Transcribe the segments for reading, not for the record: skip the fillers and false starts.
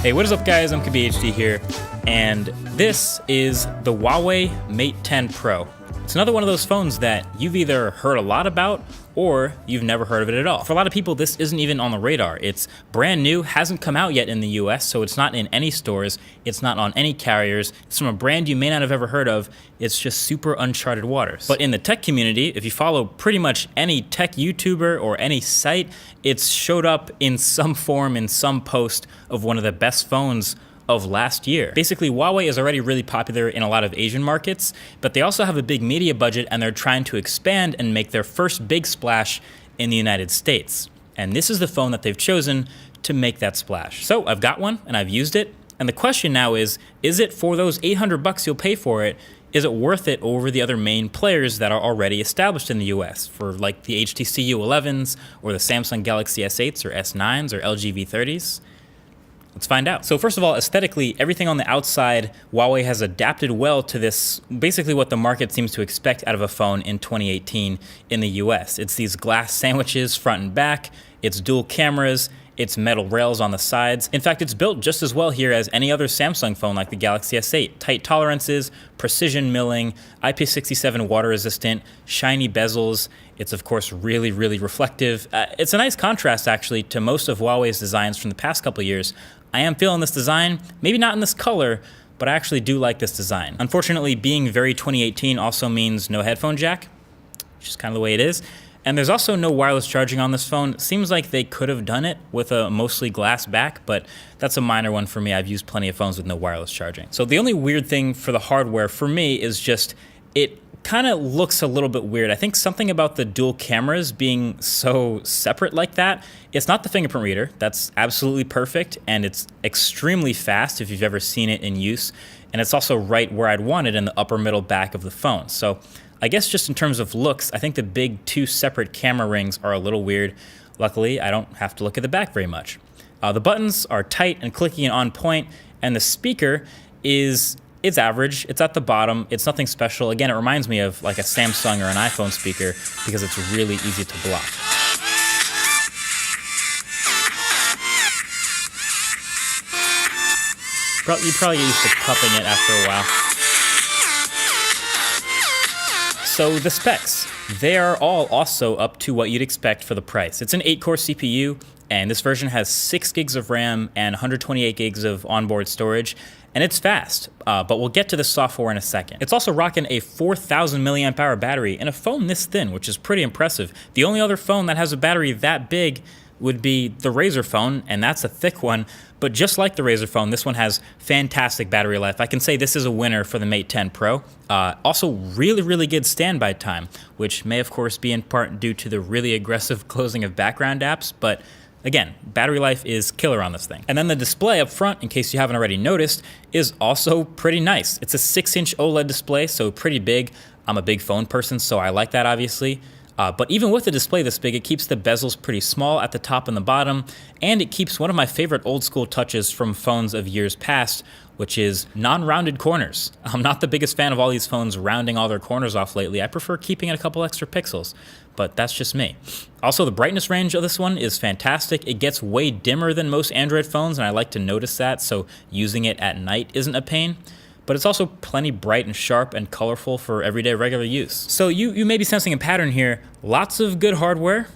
Hey, what is up guys, MKBHD here, and this is the Huawei Mate 10 Pro. It's another one of those phones that you've either heard a lot about or you've never heard of it at all. For a lot of people, this isn't even on the radar. It's brand new, hasn't come out yet in the US, so it's not in any stores, it's not on any carriers, it's from a brand you may not have ever heard of, it's just super uncharted waters. But in the tech community, if you follow pretty much any tech YouTuber or any site, it's showed up in some form, in some post of one of the best phones of last year. Basically, Huawei is already really popular in a lot of Asian markets, but they also have a big media budget and they're trying to expand and make their first big splash in the United States. And this is the phone that they've chosen to make that splash. So I've got one and I've used it. And the question now is it for those 800 bucks you'll pay for it, is it worth it over the other main players that are already established in the US for like the HTC U11s or the Samsung Galaxy S8s or S9s or LG V30s? Let's find out. So first of all, aesthetically, everything on the outside, Huawei has adapted well to this, basically what the market seems to expect out of a phone in 2018 in the US. It's these glass sandwiches front and back, it's dual cameras, it's metal rails on the sides. In fact, it's built just as well here as any other Samsung phone like the Galaxy S8. Tight tolerances, precision milling, IP67 water resistant, shiny bezels. It's of course really, really reflective. It's a nice contrast actually to most of Huawei's designs from the past couple of years. I am feeling this design, maybe not in this color, but I actually do like this design. Unfortunately, being very 2018 also means no headphone jack, which is kind of the way it is. And there's also no wireless charging on this phone. It seems like they could have done it with a mostly glass back, but that's a minor one for me. I've used plenty of phones with no wireless charging. So the only weird thing for the hardware for me is just it kind of looks a little bit weird. I think something about the dual cameras being so separate like that. It's not the fingerprint reader. That's absolutely perfect, and it's extremely fast if you've ever seen it in use. And it's also right where I'd want it in the upper middle back of the phone. So I guess just in terms of looks, I think the big two separate camera rings are a little weird. Luckily, I don't have to look at the back very much. The buttons are tight and clicky and on point, and the speaker it's average. It's at the bottom. It's nothing special. Again, it reminds me of like a Samsung or an iPhone speaker because it's really easy to block. You probably get used to cupping it after a while. So the specs, they are all also up to what you'd expect for the price. It's an 8-core CPU, and this version has 6 gigs of RAM and 128 gigs of onboard storage, and it's fast, but we'll get to the software in a second. It's also rocking a 4,000 milliamp hour battery in a phone this thin, which is pretty impressive. The only other phone that has a battery that big would be the Razer phone, and that's a thick one. But just like the Razer phone, this one has fantastic battery life. I can say this is a winner for the Mate 10 Pro. Also really, really good standby time, which may of course be in part due to the really aggressive closing of background apps, but again, battery life is killer on this thing. And then the display up front, in case you haven't already noticed, is also pretty nice. It's a 6-inch OLED display, so pretty big. I'm a big phone person, so I like that obviously. But even with the display this big, it keeps the bezels pretty small at the top and the bottom, and it keeps one of my favorite old school touches from phones of years past, which is non-rounded corners. I'm not the biggest fan of all these phones rounding all their corners off lately. I prefer keeping it a couple extra pixels, but that's just me. Also, the brightness range of this one is fantastic. It gets way dimmer than most Android phones, and I like to notice that, so using it at night isn't a pain. But it's also plenty bright and sharp and colorful for everyday regular use. So you may be sensing a pattern here. Lots of good hardware,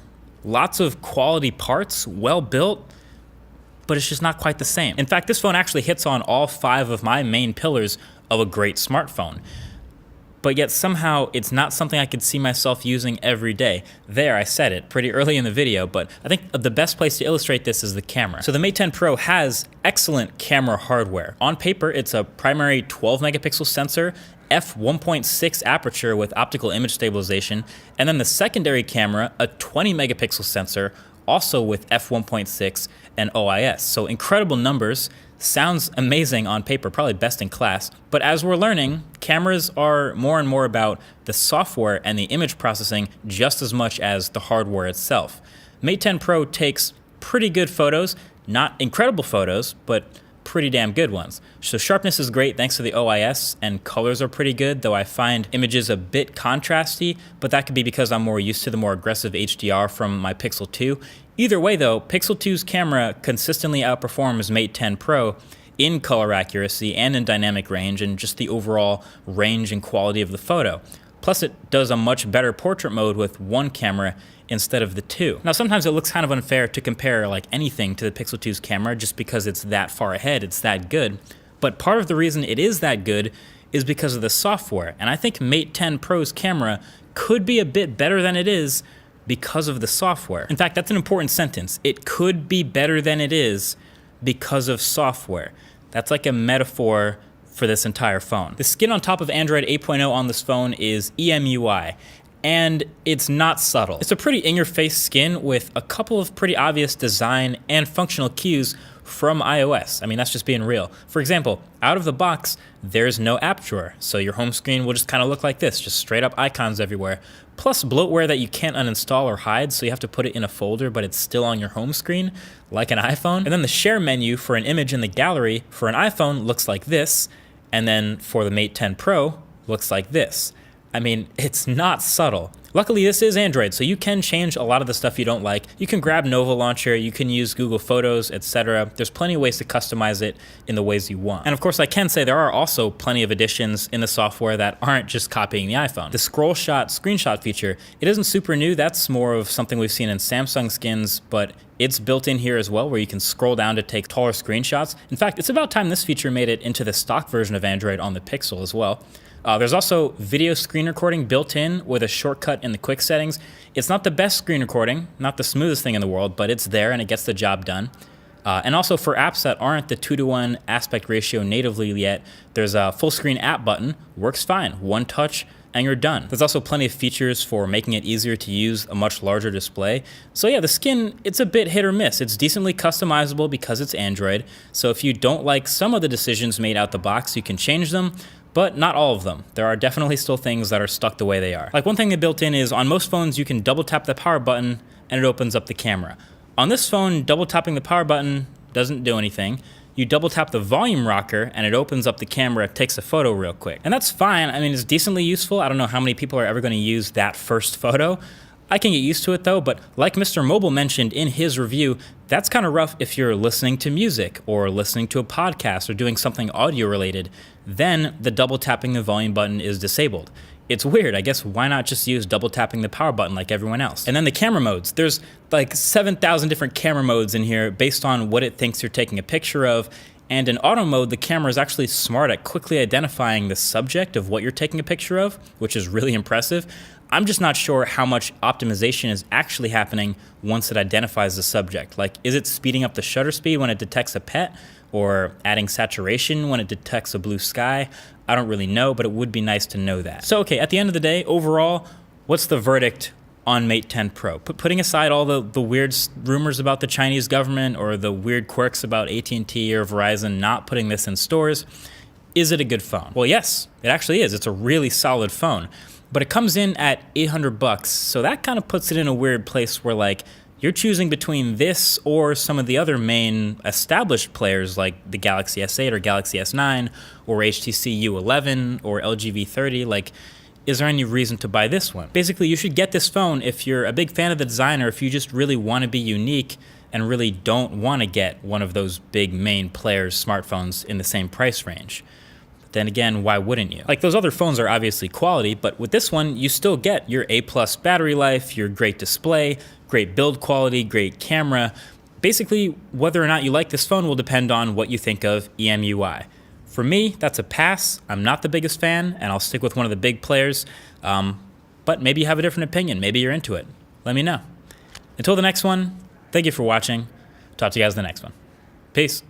lots of quality parts, well built, but it's just not quite the same. In fact, this phone actually hits on all 5 of my main pillars of a great smartphone. But yet somehow it's not something I could see myself using every day. There, I said it pretty early in the video, but I think the best place to illustrate this is the camera. So the Mate 10 Pro has excellent camera hardware. On paper, it's a primary 12 megapixel sensor, f1.6 aperture with optical image stabilization, and then the secondary camera, a 20 megapixel sensor, also with f1.6 and OIS. So incredible numbers. Sounds amazing on paper, probably best in class. But as we're learning, cameras are more and more about the software and the image processing just as much as the hardware itself. Mate 10 Pro takes pretty good photos, not incredible photos, but pretty damn good ones. So sharpness is great thanks to the OIS, and colors are pretty good, though I find images a bit contrasty, but that could be because I'm more used to the more aggressive HDR from my Pixel 2. Either way though, Pixel 2's camera consistently outperforms Mate 10 Pro in color accuracy and in dynamic range and just the overall range and quality of the photo. Plus it does a much better portrait mode with one camera instead of the two. Now sometimes it looks kind of unfair to compare like anything to the Pixel 2's camera just because it's that far ahead, it's that good. But part of the reason it is that good is because of the software. And I think Mate 10 Pro's camera could be a bit better than it is because of the software. In fact, that's an important sentence. It could be better than it is because of software. That's like a metaphor for this entire phone. The skin on top of Android 8.0 on this phone is EMUI, and it's not subtle. It's a pretty in-your-face skin with a couple of pretty obvious design and functional cues from iOS. I mean, that's just being real. For example, out of the box, there's no app drawer, so your home screen will just kind of look like this, just straight up icons everywhere, plus bloatware that you can't uninstall or hide, so you have to put it in a folder, but it's still on your home screen, like an iPhone. And then the share menu for an image in the gallery for an iPhone looks like this, and then for the Mate 10 Pro, looks like this. I mean, it's not subtle. Luckily, this is Android, so you can change a lot of the stuff you don't like. You can grab Nova Launcher, you can use Google Photos, etc. There's plenty of ways to customize it in the ways you want. And of course, I can say there are also plenty of additions in the software that aren't just copying the iPhone. The scroll shot screenshot feature, it isn't super new. That's more of something we've seen in Samsung skins, but it's built in here as well, where you can scroll down to take taller screenshots. In fact, it's about time this feature made it into the stock version of Android on the Pixel as well. There's also video screen recording built in with a shortcut in the quick settings. It's not the best screen recording, not the smoothest thing in the world, but it's there and it gets the job done. And also for apps that aren't the 2:1 aspect ratio natively yet, there's a full screen app button, works fine, one touch, and you're done. There's also plenty of features for making it easier to use a much larger display. So yeah, the skin, it's a bit hit or miss. It's decently customizable because it's Android. So if you don't like some of the decisions made out the box, you can change them, but not all of them. There are definitely still things that are stuck the way they are. Like one thing they built in is on most phones, you can double tap the power button and it opens up the camera. On this phone, double tapping the power button doesn't do anything. You double tap the volume rocker and it opens up the camera, takes a photo real quick. And that's fine. I mean, it's decently useful. I don't know how many people are ever going to use that first photo. I can get used to it though, but like Mr. Mobile mentioned in his review, that's kind of rough if you're listening to music or listening to a podcast or doing something audio related. Then the double tapping the volume button is disabled. It's weird. I guess why not just use double tapping the power button like everyone else? And then the camera modes. There's like 7,000 different camera modes in here based on what it thinks you're taking a picture of. And in auto mode, the camera is actually smart at quickly identifying the subject of what you're taking a picture of, which is really impressive. I'm just not sure how much optimization is actually happening once it identifies the subject. Like, is it speeding up the shutter speed when it detects a pet, or adding saturation when it detects a blue sky? I don't really know, but it would be nice to know that. So okay, at the end of the day, overall, what's the verdict on Mate 10 Pro? Putting aside all the weird rumors about the Chinese government or the weird quirks about AT&T or Verizon not putting this in stores, is it a good phone? Well, yes, it actually is. It's a really solid phone. But it comes in at $800, so that kind of puts it in a weird place where like you're choosing between this or some of the other main established players like the Galaxy S8 or Galaxy S9 or HTC U11 or LG V30. Like, is there any reason to buy this one? Basically, you should get this phone if you're a big fan of the design or if you just really want to be unique and really don't want to get one of those big main players' smartphones in the same price range. Then again, why wouldn't you? Like, those other phones are obviously quality, but with this one, you still get your A+ battery life, your great display, great build quality, great camera. Basically, whether or not you like this phone will depend on what you think of EMUI. For me, that's a pass. I'm not the biggest fan, and I'll stick with one of the big players. But maybe you have a different opinion. Maybe you're into it. Let me know. Until the next one, thank you for watching. Talk to you guys in the next one. Peace.